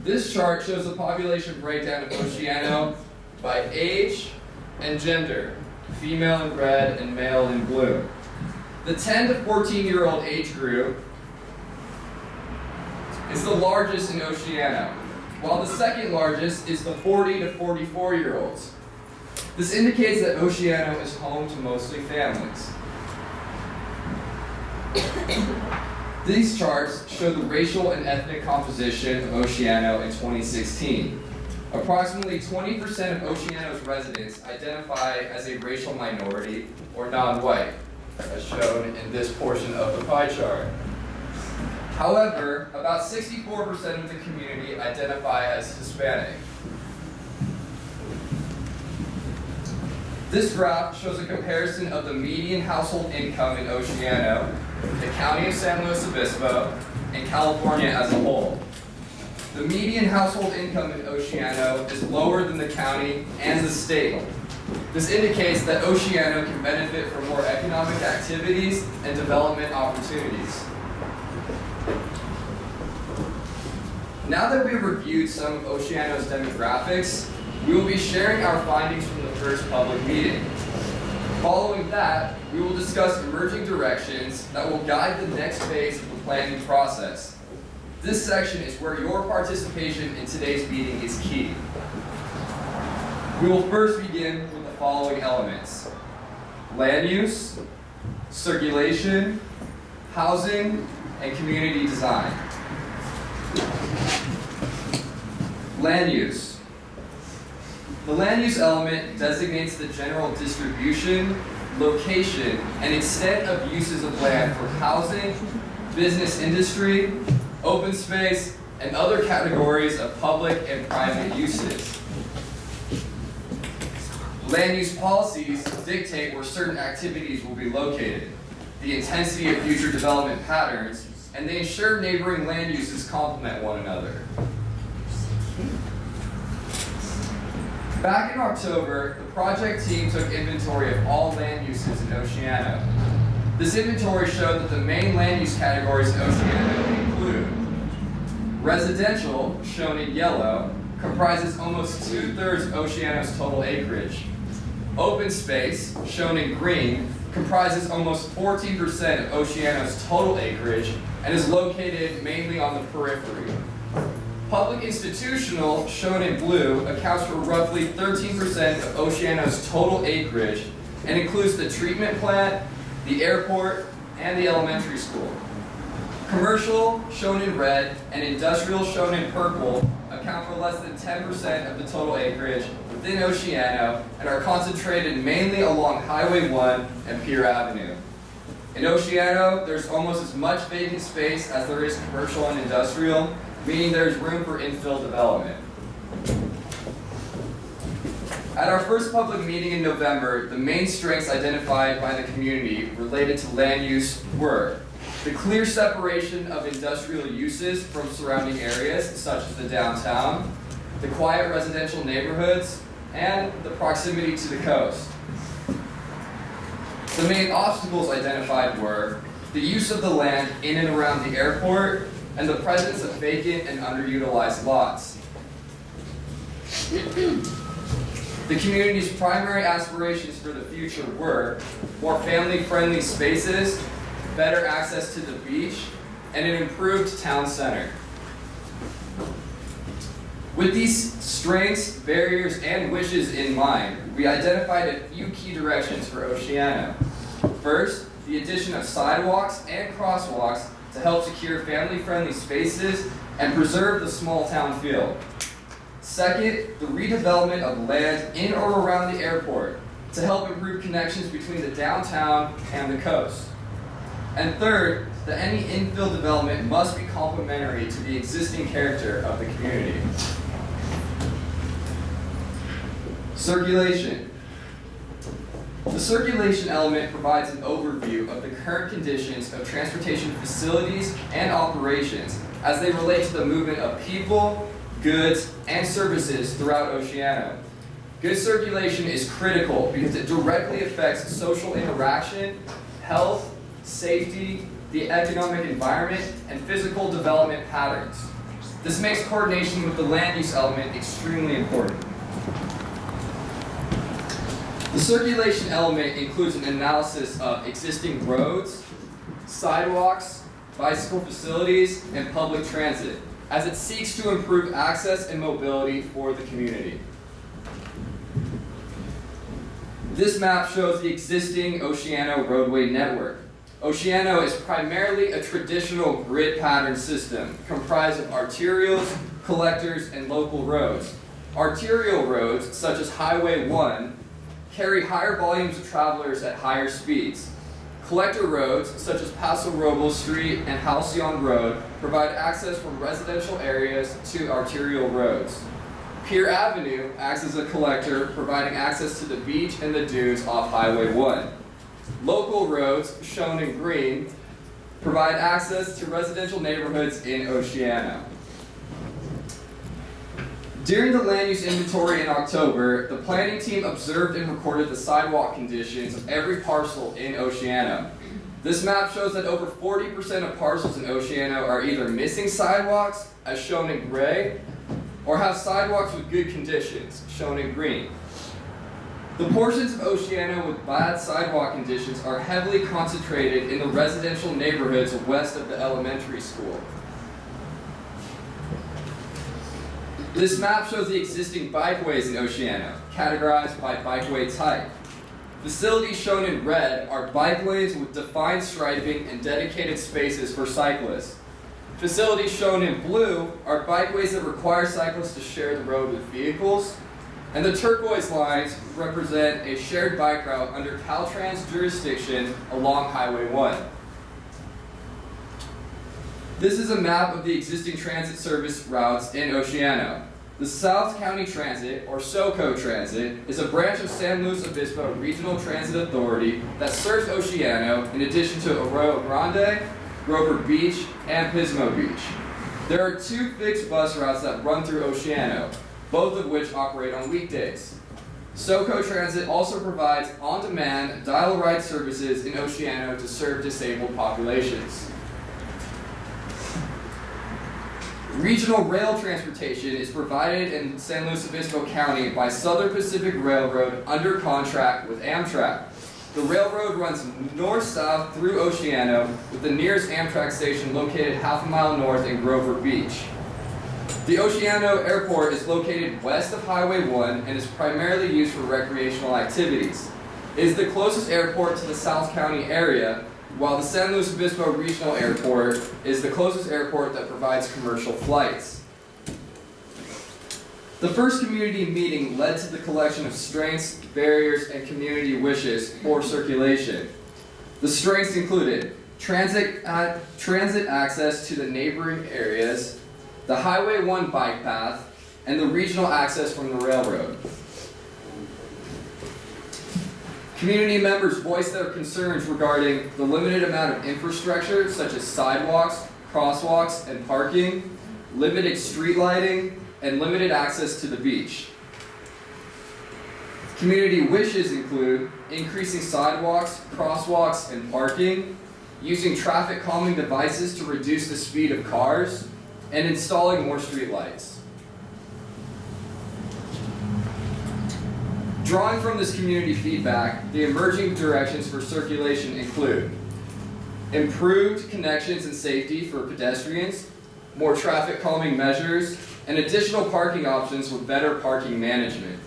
This chart shows the population breakdown of Oceano by age and gender, female in red and male in blue. The 10 to 14-year-old age group is the largest in Oceano, while the second largest is the 40 to 44-year-olds. This indicates that Oceano is home to mostly families. These charts show the racial and ethnic composition of Oceano in 2016. Approximately 20% of Oceano's residents identify as a racial minority or non-white, as shown in this portion of the pie chart. However, about 64% of the community identify as Hispanic. This graph shows a comparison of the median household income in Oceano, the county of San Luis Obispo, and California as a whole. The median household income in Oceano is lower than the county and the state. This indicates that Oceano can benefit from more economic activities and development opportunities. Now that we've reviewed some of Oceano's demographics, we will be sharing our findings from the first public meeting. Following that, we will discuss emerging directions that will guide the next phase of the planning process. This section is where your participation in today's meeting is key. We will first begin with the following elements: land use, circulation, housing, and community design. Land use. The land use element designates the general distribution, location, and extent of uses of land for housing, business industry, open space, and other categories of public and private uses. Land use policies dictate where certain activities will be located, the intensity of future development patterns, and they ensure neighboring land uses complement one another. Back in October, the project team took inventory of all land uses in Oceano. This inventory showed that the main land use categories in Oceano include residential, shown in yellow, comprises almost 2/3 of Oceano's total acreage. Open space, shown in green, comprises almost 14% of Oceano's total acreage and is located mainly on the periphery. Public institutional, shown in blue, accounts for roughly 13% of Oceano's total acreage and includes the treatment plant, the airport, and the elementary school. Commercial, shown in red, and industrial, shown in purple, account for less than 10% of the total acreage within Oceano and are concentrated mainly along Highway 1 and Pier Avenue. In Oceano, there's almost as much vacant space as there is commercial and industrial, meaning there's room for infill development. At our first public meeting in November, the main strengths identified by the community related to land use were the clear separation of industrial uses from surrounding areas, such as the downtown, the quiet residential neighborhoods, and the proximity to the coast. The main obstacles identified were the use of the land in and around the airport, and the presence of vacant and underutilized lots. The community's primary aspirations for the future were more family-friendly spaces, better access to the beach, and an improved town center. With these strengths, barriers, and wishes in mind, we identified a few key directions for Oceano. First, the addition of sidewalks and crosswalks to help secure family-friendly spaces and preserve the small town feel. Second, the redevelopment of land in or around the airport to help improve connections between the downtown and the coast. And third, that any infill development must be complementary to the existing character of the community. Circulation. The circulation element provides an overview of the current conditions of transportation facilities and operations as they relate to the movement of people, goods, and services throughout Oceano. Good circulation is critical because it directly affects social interaction, health, safety, the economic environment, and physical development patterns. This makes coordination with the land use element extremely important. The circulation element includes an analysis of existing roads, sidewalks, bicycle facilities, and public transit, as it seeks to improve access and mobility for the community. This map shows the existing Oceano roadway network. Oceano is primarily a traditional grid pattern system comprised of arterials, collectors, and local roads. Arterial roads, such as Highway 1, carry higher volumes of travelers at higher speeds. Collector roads, such as Paso Robles Street and Halcyon Road, provide access from residential areas to arterial roads. Pier Avenue acts as a collector, providing access to the beach and the dunes off Highway 1. Local roads, shown in green, provide access to residential neighborhoods in Oceano. During the land use inventory in October, the planning team observed and recorded the sidewalk conditions of every parcel in Oceano. This map shows that over 40% of parcels in Oceano are either missing sidewalks, as shown in gray, or have sidewalks with good conditions, shown in green. The portions of Oceano with bad sidewalk conditions are heavily concentrated in the residential neighborhoods west of the elementary school. This map shows the existing bikeways in Oceano, categorized by bikeway type. Facilities shown in red are bike lanes with defined striping and dedicated spaces for cyclists. Facilities shown in blue are bikeways that require cyclists to share the road with vehicles, and the turquoise lines represent a shared bike route under Caltrans jurisdiction along Highway 1. This is a map of the existing transit service routes in Oceano. The South County Transit, or SoCo Transit, is a branch of San Luis Obispo Regional Transit Authority that serves Oceano in addition to Arroyo Grande, Grover Beach, and Pismo Beach. There are 2 fixed bus routes that run through Oceano, both of which operate on weekdays. SoCo Transit also provides on-demand dial-a-ride services in Oceano to serve disabled populations. Regional rail transportation is provided in San Luis Obispo County by Southern Pacific Railroad under contract with Amtrak. The railroad runs north-south through Oceano, with the nearest Amtrak station located half a mile north in Grover Beach. The Oceano Airport is located west of Highway 1 and is primarily used for recreational activities. It is the closest airport to the South County area, while the San Luis Obispo Regional Airport is the closest airport that provides commercial flights. The first community meeting led to the collection of strengths, barriers, and community wishes for circulation. The strengths included transit access to the neighboring areas, the Highway 1 bike path, and the regional access from the railroad. Community members voiced their concerns regarding the limited amount of infrastructure such as sidewalks, crosswalks, and parking, limited street lighting, and limited access to the beach. Community wishes include increasing sidewalks, crosswalks, and parking, using traffic calming devices to reduce the speed of cars, and installing more street lights. Drawing from this community feedback, the emerging directions for circulation include improved connections and safety for pedestrians, more traffic calming measures, and additional parking options with better parking management.